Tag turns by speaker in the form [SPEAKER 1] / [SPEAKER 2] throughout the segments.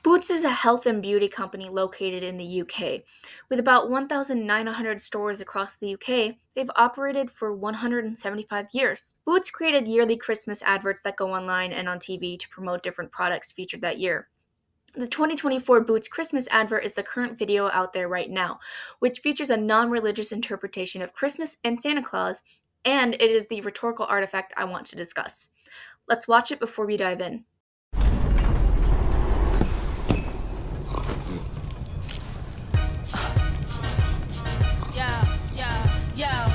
[SPEAKER 1] Boots is a health and beauty company located in the UK. With about 1,900 stores across the UK, they've operated for 175 years. Boots created yearly Christmas adverts that go online and on TV to promote different products featured that year. The 2024 Boots Christmas advert is the current video out there right now, which features a non religious interpretation of Christmas and Santa Claus, and it is the rhetorical artifact I want to discuss. Let's watch it before we dive in.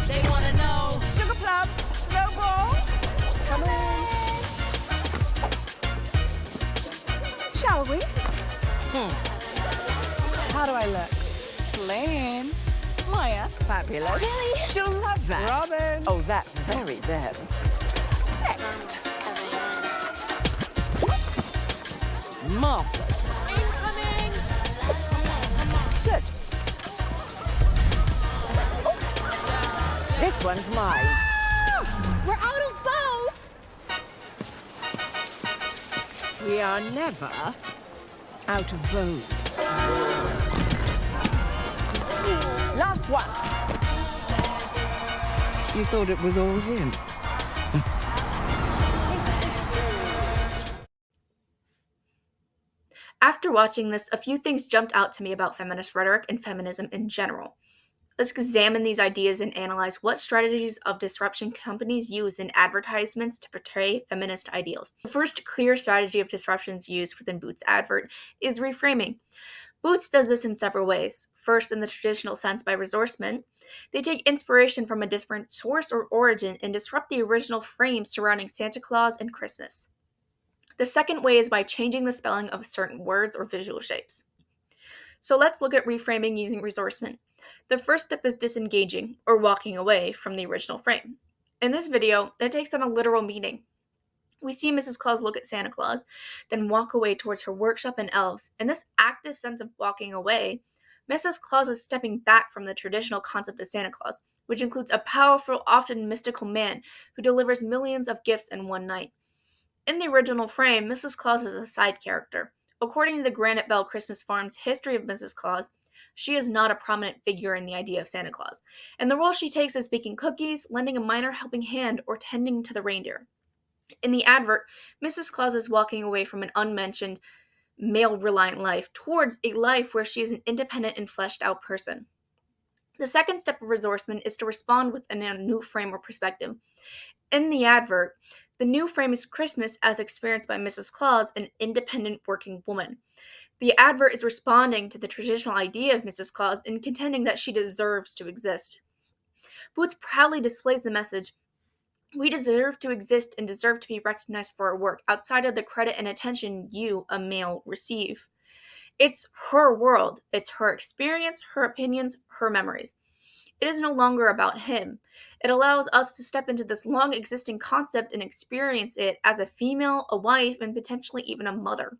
[SPEAKER 2] They wanna know. Sugar plum, snowball, come in. Shall we? How do I look? Slaying. Maya, fabulous. Billy, she'll love that. Robin. Oh, that's very them. Next. Marvelous. Incoming. Good. This one's mine.
[SPEAKER 3] We're out of bows!
[SPEAKER 2] We are never out of bows. Last one. You thought it was all him?
[SPEAKER 1] After watching this, a few things jumped out to me about feminist rhetoric and feminism in general. Let's examine these ideas and analyze what strategies of disruption companies use in advertisements to portray feminist ideals. The first clear strategy of disruptions used within Boots' advert is reframing. Boots does this in several ways. First, in the traditional sense by resourcement, they take inspiration from a different source or origin and disrupt the original frame surrounding Santa Claus and Christmas. The second way is by changing the spelling of certain words or visual shapes. So let's look at reframing using resourcement. The first step is disengaging, or walking away, from the original frame. In this video, it takes on a literal meaning. We see Mrs. Claus look at Santa Claus, then walk away towards her workshop and elves. In this active sense of walking away, Mrs. Claus is stepping back from the traditional concept of Santa Claus, which includes a powerful, often mystical man who delivers millions of gifts in one night. In the original frame, Mrs. Claus is a side character. According to the Granite Bell Christmas Farm's History of Mrs. Claus, she is not a prominent figure in the idea of Santa Claus, and the role she takes is baking cookies, lending a minor helping hand, or tending to the reindeer. In the advert, Mrs. Claus is walking away from an unmentioned, male-reliant life towards a life where she is an independent and fleshed-out person. The second step of resourcement is to respond with a new frame or perspective. In the advert, the new frame is Christmas as experienced by Mrs. Claus, an independent working woman. The advert is responding to the traditional idea of Mrs. Claus and contending that she deserves to exist. Boots proudly displays the message, "We deserve to exist and deserve to be recognized for our work outside of the credit and attention you, a male, receive." It's her world. It's her experience, her opinions, her memories. It is no longer about him. It allows us to step into this long existing concept and experience it as a female, a wife, and potentially even a mother.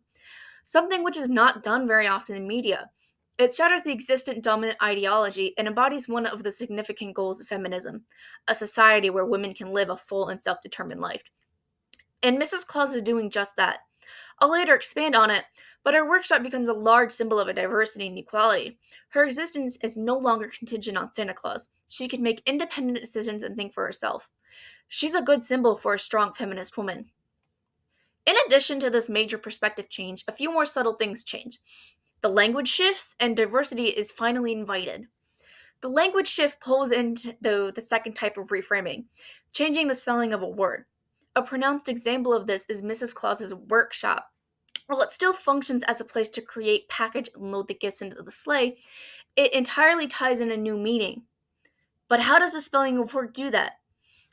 [SPEAKER 1] Something which is not done very often in media. It shatters the existent dominant ideology and embodies one of the significant goals of feminism, a society where women can live a full and self-determined life. And Mrs. Claus is doing just that. I'll later expand on it, but her workshop becomes a large symbol of a diversity and equality. Her existence is no longer contingent on Santa Claus. She can make independent decisions and think for herself. She's a good symbol for a strong feminist woman. In addition to this major perspective change, a few more subtle things change. The language shifts and diversity is finally invited. The language shift pulls into the second type of reframing, changing the spelling of a word. A pronounced example of this is Mrs. Claus's workshop. While it still functions as a place to create, package, and load the gifts into the sleigh, it entirely ties in a new meaning. But how does the spelling of word do that?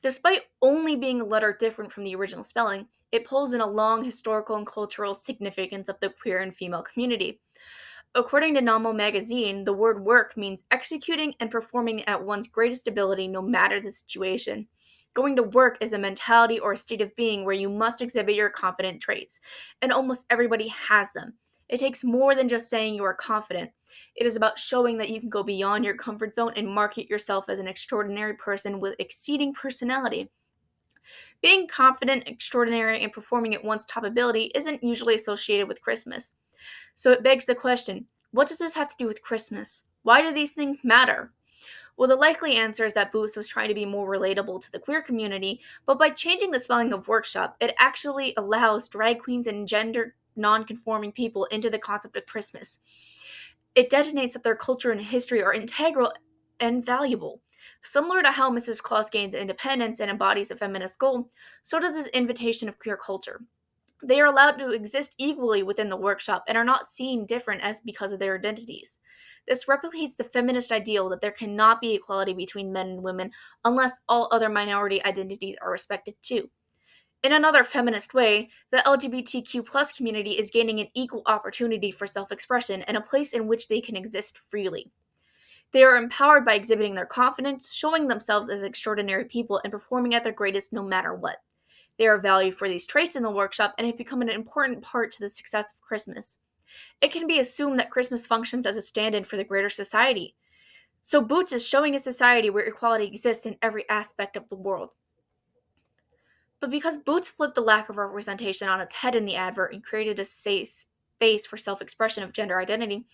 [SPEAKER 1] Despite only being a letter different from the original spelling, it pulls in a long historical and cultural significance of the queer and female community. According to Nomo magazine, the word work means executing and performing at one's greatest ability no matter the situation. Going to work is a mentality or a state of being where you must exhibit your confident traits, and almost everybody has them. It takes more than just saying you are confident. It is about showing that you can go beyond your comfort zone and market yourself as an extraordinary person with exceeding personality. Being confident, extraordinary, and performing at one's top ability isn't usually associated with Christmas. So it begs the question, what does this have to do with Christmas? Why do these things matter? Well, the likely answer is that Boots was trying to be more relatable to the queer community, but by changing the spelling of workshop, it actually allows drag queens and gender non-conforming people into the concept of Christmas. It detonates that their culture and history are integral and valuable. Similar to how Mrs. Claus gains independence and embodies a feminist goal, so does this invitation of queer culture. They are allowed to exist equally within the workshop and are not seen different as because of their identities. This replicates the feminist ideal that there cannot be equality between men and women unless all other minority identities are respected too. In another feminist way, the LGBTQ community is gaining an equal opportunity for self expression and a place in which they can exist freely. They are empowered by exhibiting their confidence, showing themselves as extraordinary people, and performing at their greatest no matter what. They are valued for these traits in the workshop and have become an important part to the success of Christmas. It can be assumed that Christmas functions as a stand in for the greater society. So Boots is showing a society where equality exists in every aspect of the world. But because Boots flipped the lack of representation on its head in the advert and created a safe space for self expression of gender identity,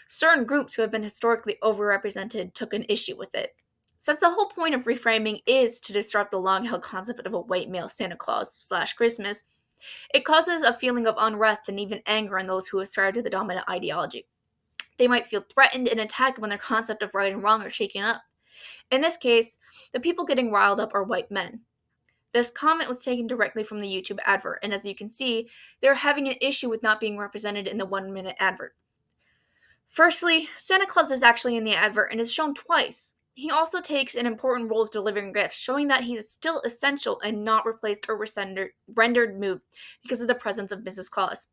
[SPEAKER 1] certain groups who have been historically overrepresented took an issue with it. Since the whole point of reframing is to disrupt the long held concept of a white male Santa Claus / Christmas, it causes a feeling of unrest and even anger in those who ascribe to the dominant ideology. They might feel threatened and attacked when their concept of right and wrong are shaken up. In this case, the people getting riled up are white men. This comment was taken directly from the YouTube advert, and as you can see, they're having an issue with not being represented in the 1 minute advert. Firstly, Santa Claus is actually in the advert and is shown twice. He also takes an important role of delivering gifts, showing that he is still essential and not replaced or rendered moot because of the presence of Mrs. Claus.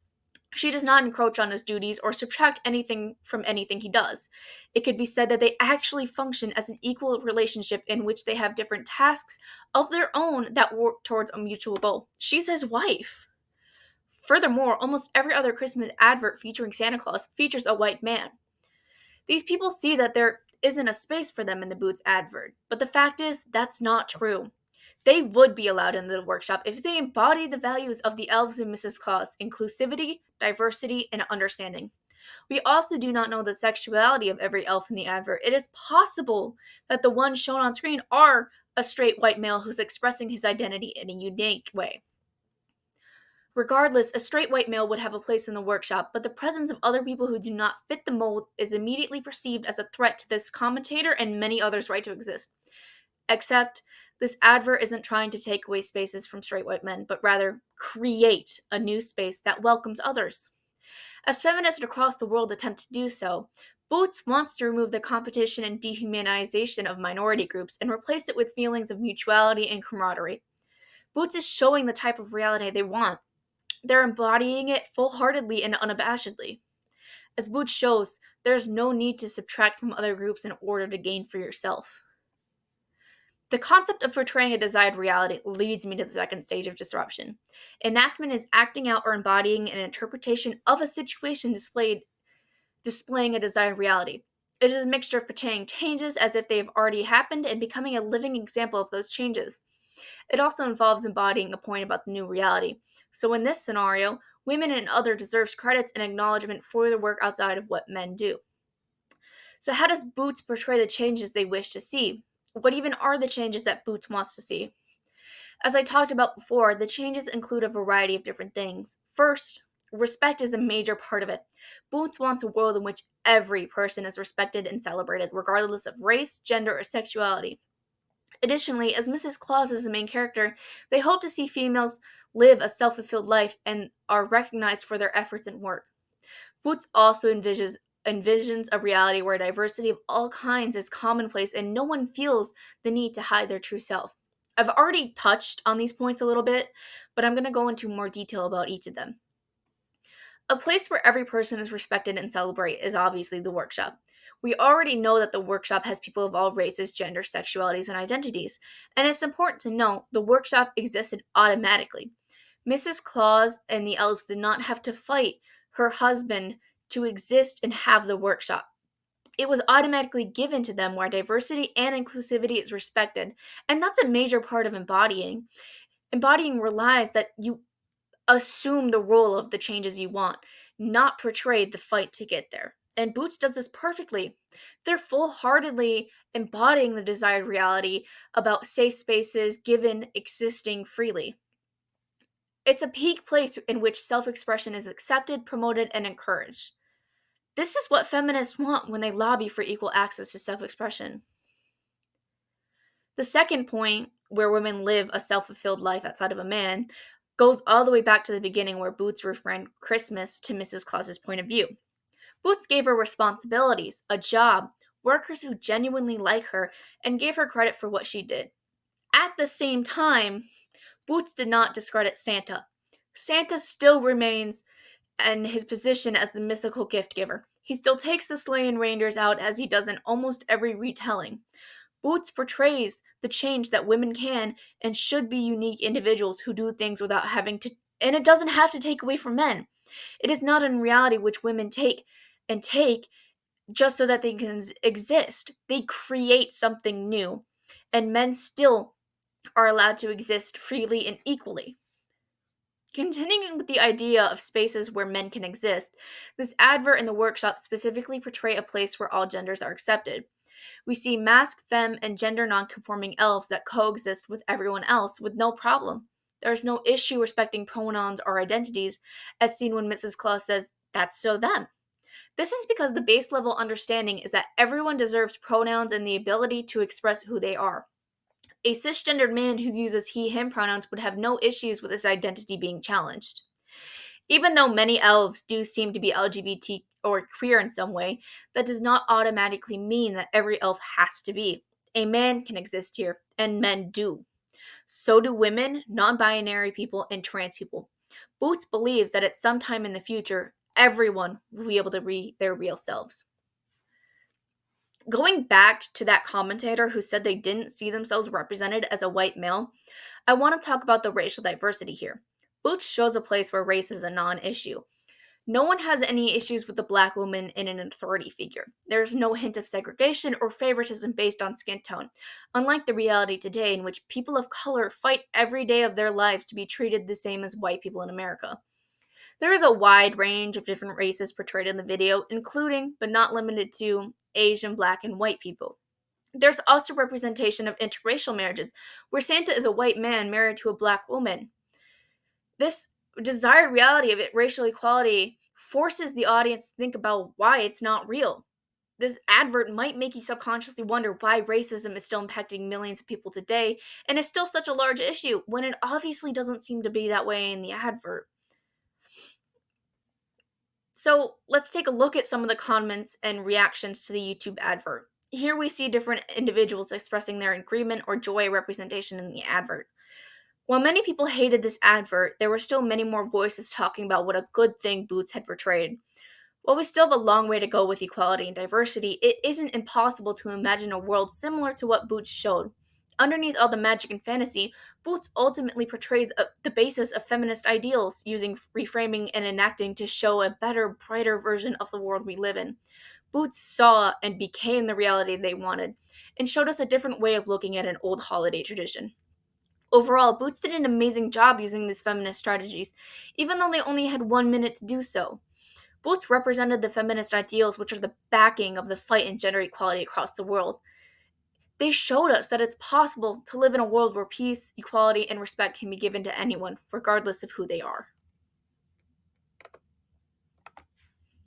[SPEAKER 1] She does not encroach on his duties or subtract anything from anything he does. It could be said that they actually function as an equal relationship in which they have different tasks of their own that work towards a mutual goal. She's his wife. Furthermore, almost every other Christmas advert featuring Santa Claus features a white man. These people see that there isn't a space for them in the Boots advert, but the fact is, that's not true. They would be allowed into the workshop if they embodied the values of the elves and Mrs. Claus: inclusivity, diversity, and understanding. We also do not know the sexuality of every elf in the advert. It is possible that the ones shown on screen are a straight white male who's expressing his identity in a unique way. Regardless, a straight white male would have a place in the workshop, but the presence of other people who do not fit the mold is immediately perceived as a threat to this commentator and many others' right to exist. Except, this advert isn't trying to take away spaces from straight white men, but rather create a new space that welcomes others. As feminists across the world attempt to do so, Boots wants to remove the competition and dehumanization of minority groups and replace it with feelings of mutuality and camaraderie. Boots is showing the type of reality they want. They're embodying it full-heartedly and unabashedly. As Boots shows, there's no need to subtract from other groups in order to gain for yourself. The concept of portraying a desired reality leads me to the second stage of disruption. Enactment is acting out or embodying an interpretation of a situation displaying a desired reality. It is a mixture of portraying changes as if they have already happened and becoming a living example of those changes. It also involves embodying a point about the new reality. So in this scenario, women and other deserves credits and acknowledgement for their work outside of what men do. So how does Boots portray the changes they wish to see? What even are the changes that Boots wants to see? As I talked about before, the changes include a variety of different things. First, respect is a major part of it. Boots wants a world in which every person is respected and celebrated, regardless of race, gender, or sexuality. Additionally, as Mrs. Claus is the main character, they hope to see females live a self-fulfilled life and are recognized for their efforts and work. Boots also envisions a reality where diversity of all kinds is commonplace and no one feels the need to hide their true self. I've already touched on these points a little bit, but I'm going to go into more detail about each of them. A place where every person is respected and celebrated is obviously the workshop. We already know that the workshop has people of all races, genders, sexualities, and identities, and it's important to note the workshop existed automatically. Mrs. Claus and the elves did not have to fight her husband to exist and have the workshop. It was automatically given to them where diversity and inclusivity is respected, and that's a major part of embodying. Embodying relies that you assume the role of the changes you want, not portray the fight to get there. And Boots does this perfectly. They're full heartedly embodying the desired reality about safe spaces given existing freely. It's a peak place in which self expression is accepted, promoted, and encouraged. This is what feminists want when they lobby for equal access to self expression. The second point, where women live a self fulfilled life outside of a man, goes all the way back to the beginning where Boots refined Christmas to Mrs. Claus's point of view. Boots gave her responsibilities, a job, workers who genuinely like her, and gave her credit for what she did. At the same time, Boots did not discredit Santa. Santa still remains in his position as the mythical gift giver. He still takes the sleigh and reindeers out as he does in almost every retelling. Boots portrays the change that women can and should be unique individuals who do things without having to, and it doesn't have to take away from men. It is not in reality which women take just so that they can exist. They create something new, and men still are allowed to exist freely and equally. Continuing with the idea of spaces where men can exist, this advert and the workshop specifically portray a place where all genders are accepted. We see masc, femme, and gender nonconforming elves that coexist with everyone else with no problem. There is no issue respecting pronouns or identities, as seen when Mrs. Claus says, "That's so them." This is because the base level understanding is that everyone deserves pronouns and the ability to express who they are. A cisgendered man who uses he, him pronouns would have no issues with his identity being challenged. Even though many elves do seem to be LGBT or queer in some way, that does not automatically mean that every elf has to be. A man can exist here, and men do. So do women, non binary people, and trans people. Boots believes that at some time in the future, everyone will be able to be their real selves. Going back to that commentator who said they didn't see themselves represented as a white male, I want to talk about the racial diversity here. Boots shows a place where race is a non issue. No one has any issues with the black woman in an authority figure. There is no hint of segregation or favoritism based on skin tone, unlike the reality today in which people of color fight every day of their lives to be treated the same as white people in America. There is a wide range of different races portrayed in the video, including, but not limited to, Asian, black, and white people. There's also representation of interracial marriages, where Santa is a white man married to a black woman. This desired reality of it, racial equality forces the audience to think about why it's not real. This advert might make you subconsciously wonder why racism is still impacting millions of people today and is still such a large issue when it obviously doesn't seem to be that way in the advert. So let's take a look at some of the comments and reactions to the YouTube advert. Here we see different individuals expressing their agreement or joy representation in the advert. While many people hated this advert, there were still many more voices talking about what a good thing Boots had portrayed. While we still have a long way to go with equality and diversity, it isn't impossible to imagine a world similar to what Boots showed. Underneath all the magic and fantasy, Boots ultimately portrays the basis of feminist ideals, using reframing and enacting to show a better, brighter version of the world we live in. Boots saw and became the reality they wanted, and showed us a different way of looking at an old holiday tradition. Overall, Boots did an amazing job using these feminist strategies, even though they only had 1 minute to do so. Boots represented the feminist ideals, which are the backing of the fight in gender equality across the world. They showed us that it's possible to live in a world where peace, equality, and respect can be given to anyone, regardless of who they are.